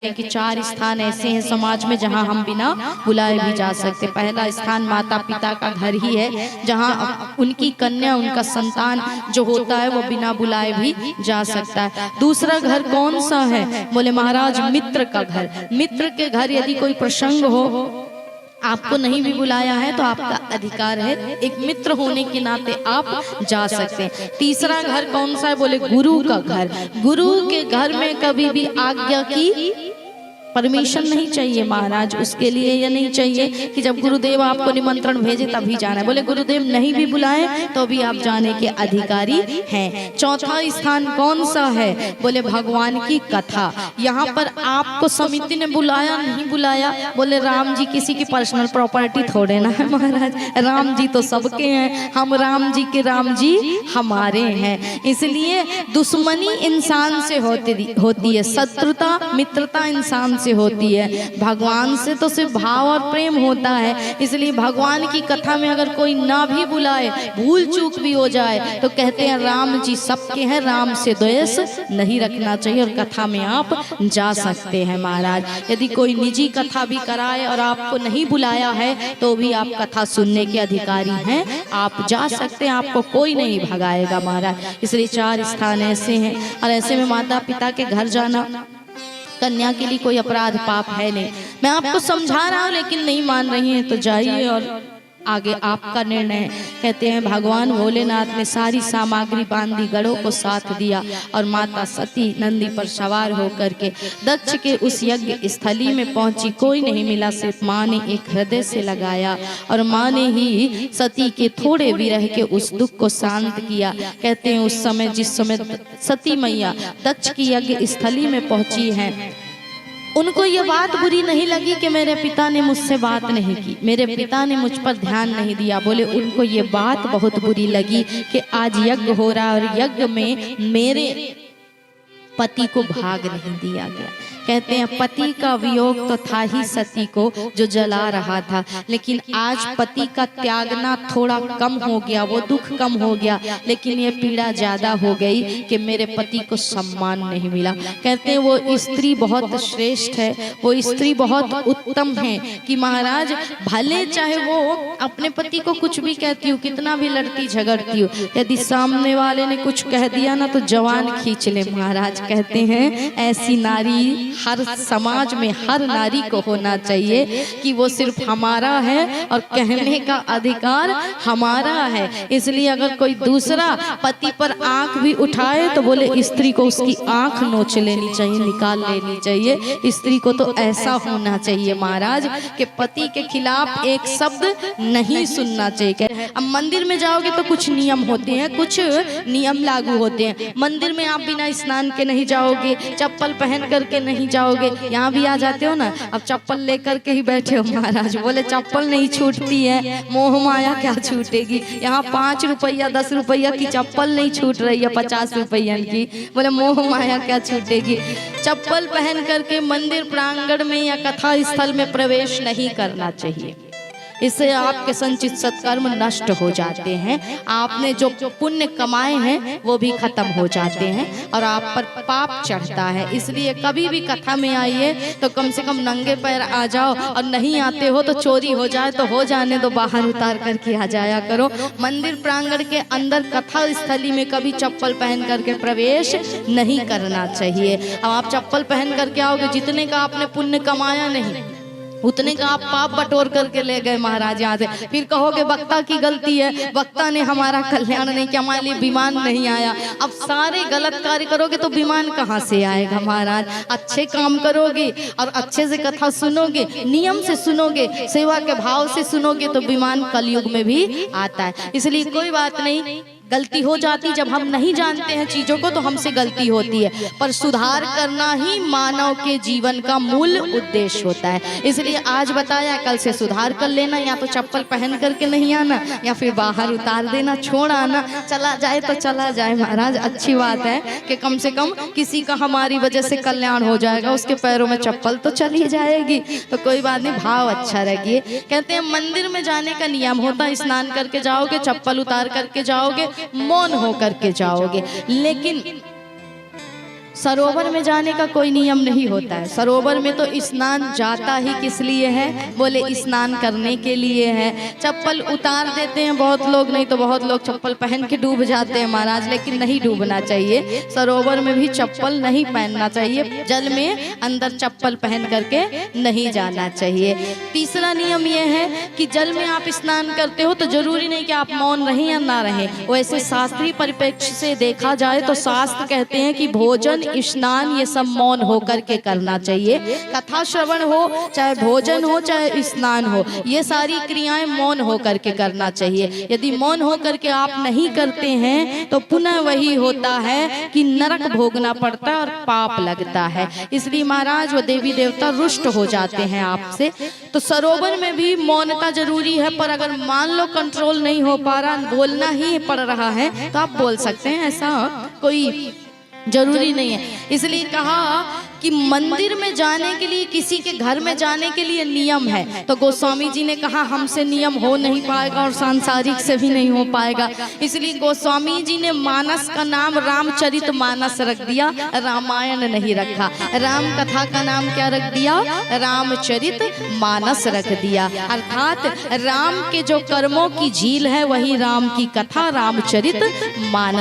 कि 4 स्थान ऐसे हैं समाज में जहां हम बिना बुलाए भी जा सकते। पहला स्थान माता पिता का घर ही है, जहां उनकी कन्या उनका संतान जो होता है वो बिना बुलाए भी जा सकता है। दूसरा घर कौन सा है? बोले महाराज मित्र का घर। मित्र के घर यदि कोई प्रसंग हो, आपको नहीं भी बुलाया है तो आपका अधिकार है, एक मित्र होने के नाते आप जा सकते हैं। तीसरा घर कौन सा है? बोले गुरु का घर। गुरु के घर में कभी भी आज्ञा की परमिशन नहीं चाहिए महाराज, उसके लिए यह नहीं चाहिए कि जब गुरुदेव आपको निमंत्रण भेजे तभी जाना है। बोले गुरुदेव नहीं भी बुलाए तो भी आप जाने के अधिकारी हैं। चौथा स्थान कौन सा है? बोले भगवान की कथा। यहाँ पर आपको समिति ने बुलाया नहीं बुलाया, बोले राम जी किसी की पर्सनल प्रॉपर्टी थोड़े ना है महाराज, राम जी तो सबके हैं, हम राम जी के राम जी हमारे हैं। इसलिए दुश्मनी इंसान से होती है, शत्रुता मित्रता इंसान से होती है, भगवान से तो सिर्फ भाव और प्रेम होता है। इसलिए भगवान की कथा में अगर कोई ना भी बुलाए, भूल चूक भी हो जाए तो कहते हैं राम जी सबके हैं, राम से द्वेष नहीं रखना चाहिए और कथा में आप जा सकते हैं महाराज। यदि कोई निजी कथा भी कराए और आपको नहीं बुलाया है तो भी आप कथा सुनने के अधिकारी हैं, आप जा सकते हैं, आपको कोई नहीं भगाएगा महाराज। इसलिए 4 स्थान ऐसे हैं और ऐसे में माता पिता के घर जाना कन्या के लिए कोई अपराध पाप है नहीं। मैं आपको समझा रहा हूँ लेकिन नहीं मान रही हैं तो जाइए और आगे आपका निर्णय। कहते हैं भगवान भोलेनाथ ने सारी सामग्री बांधी, गढ़ों को साथ दिया और माता सती नंदी पर सवार होकर के दक्ष के उस यज्ञ स्थली में पहुंची। कोई नहीं मिला, सिर्फ माँ ने एक हृदय से लगाया और माँ ने ही सती के थोड़े विरह के उस दुख को शांत किया। कहते हैं उस समय जिस समय सती मैया दक्ष की यज्ञ स्थली में पहुंची हैं, उनको ये बात बुरी नहीं लगी कि मेरे पिता ने मुझसे बात नहीं की, मेरे पिता ने मुझ पर ध्यान नहीं दिया। बोले उनको ये बात बहुत बुरी लगी कि आज यज्ञ हो रहा है और यज्ञ में मेरे पति को भाग नहीं दिया गया। कहते हैं पति का वियोग तो था ही सती को जो जला रहा था, लेकिन आज पति का त्यागना थोड़ा कम हो गया, वो दुख कम हो गया, लेकिन ये पीड़ा ज्यादा हो गई कि मेरे पति को सम्मान नहीं मिला। कहते हैं वो स्त्री बहुत श्रेष्ठ है, वो स्त्री बहुत उत्तम है कि महाराज भले चाहे वो अपने पति को कुछ भी कहती हो, कितना भी लड़ती झगड़ती हो, यदि सामने वाले ने कुछ कह दिया ना तो जवान खींच ले महाराज। कहते हैं ऐसी नारी हर समाज में हर नारी को होना चाहिए कि वो सिर्फ हमारा है और कहने का अधिकार हमारा है। इसलिए अगर कोई दूसरा पति पर आंख भी उठाए तो बोले स्त्री को उसकी आंख नोच लेनी चाहिए, निकाल लेनी चाहिए। स्त्री को तो ऐसा होना चाहिए महाराज कि पति के खिलाफ एक शब्द नहीं सुनना चाहिए। अब मंदिर में जाओगे तो कुछ नियम होते हैं, कुछ नियम लागू होते हैं। मंदिर में आप बिना स्नान के नहीं जाओगे, चप्पल पहन करके नहीं जाओगे। यहाँ भी आ जाते हो ना, अब चप्पल लेकर के ही बैठे हो महाराज, बोले चप्पल नहीं छूटती है, मोह माया क्या छूटेगी। यहाँ 5 रुपया 10 रुपया की चप्पल नहीं छूट रही है, 50 रुपया की, बोले मोह माया क्या छूटेगी। चप्पल पहन करके मंदिर प्रांगण में या कथा स्थल में प्रवेश नहीं करना चाहिए, इससे आपके संचित सत्कर्म नष्ट हो जाते हैं, आपने जो पुण्य कमाए हैं वो भी खत्म हो जाते हैं और आप पर पाप चढ़ता है। इसलिए कभी भी कथा में आइए तो कम से कम नंगे पैर आ जाओ, और नहीं आते हो तो चोरी हो जाए तो हो जाने दो, बाहर उतार करके आ जाया करो। मंदिर प्रांगण के अंदर कथा स्थली में कभी चप्पल पहन करके प्रवेश नहीं करना चाहिए। अब आप चप्पल पहन करके आओगे, जितने का आपने पुण्य कमाया नहीं उतने का आप पाप बटोर करके ले गए महाराज यहाँ से। फिर कहोगे वक्ता की गलती है, वक्ता ने हमारा कल्याण नहीं किया, हमारे लिए विमान नहीं आया। अब सारे गलत कार्य करोगे तो विमान कहाँ से आएगा महाराज। अच्छे काम करोगे और अच्छे से कथा सुनोगे, नियम से सुनोगे, सेवा के भाव से सुनोगे तो विमान कलयुग में भी आता है। इसलिए कोई बात नहीं, गलती हो जाती, जब हम नहीं जानते हैं चीजों को तो हमसे गलती होती है, पर सुधार करना ही मानव के जीवन का मूल उद्देश्य होता है। इसलिए आज बताया, कल से सुधार कर लेना, या तो चप्पल पहन करके नहीं आना या फिर बाहर उतार देना, छोड़ आना। चला जाए तो चला जाए महाराज, अच्छी बात है कि कम से कम किसी का हमारी वजह से कल्याण हो जाएगा, उसके पैरों में चप्पल तो चली जाएगी, तो कोई बात नहीं, भाव अच्छा रखिए। कहते हैं मंदिर में जाने का नियम होता है, स्नान करके जाओगे, चप्पल उतार करके जाओगे, मौन हो करके जाओगे, लेकिन सरोवर में जाने का कोई नियम नहीं होता है। सरोवर में तो स्नान जाता ही किस लिए है? बोले स्नान करने के लिए है। चप्पल उतार देते हैं बहुत लोग, नहीं तो बहुत लोग चप्पल पहन के डूब जाते हैं महाराज, लेकिन नहीं डूबना चाहिए। सरोवर में भी चप्पल नहीं पहनना चाहिए, जल में अंदर चप्पल पहन करके नहीं जाना चाहिए। तीसरा नियम यह है कि जल में आप स्नान करते हो तो जरूरी नहीं कि आप मौन रहें या ना रहें। वैसे शास्त्रीय परिप्रेक्ष्य से देखा जाए तो शास्त्र कहते हैं कि भोजन स्नान ये सब मौन होकर के करना चाहिए। कथा श्रवण हो, चाहे भोजन हो, चाहे स्नान हो, ये सारी क्रियाएं मौन होकर के करना चाहिए। यदि मौन होकर के आप नहीं करते हैं तो पुनः वही होता है कि नरक भोगना पड़ता है और पाप लगता है। इसलिए महाराज वो देवी देवता रुष्ट हो जाते हैं आपसे। तो सरोवर में भी मौनता जरूरी है, पर अगर मान लो कंट्रोल नहीं हो पा रहा, बोलना ही पड़ रहा है, तो आप बोल सकते हैं, ऐसा कोई जरूरी नहीं है। इसलिए कहा कि मंदिर में जाने के लिए, किसी के घर में जाने के लिए नियम है। तो गोस्वामी जी ने कहा हमसे नियम हो नहीं पाएगा और सांसारिक से भी नहीं हो पाएगा। इसलिए गोस्वामी जी ने मानस का नाम रामचरित मानस रख दिया, रामायण नहीं रखा। राम कथा का नाम क्या रख दिया? रामचरित मानस रख दिया। अर्थात राम के जो कर्मों की झील है वही राम की कथा, रामचरित मानस।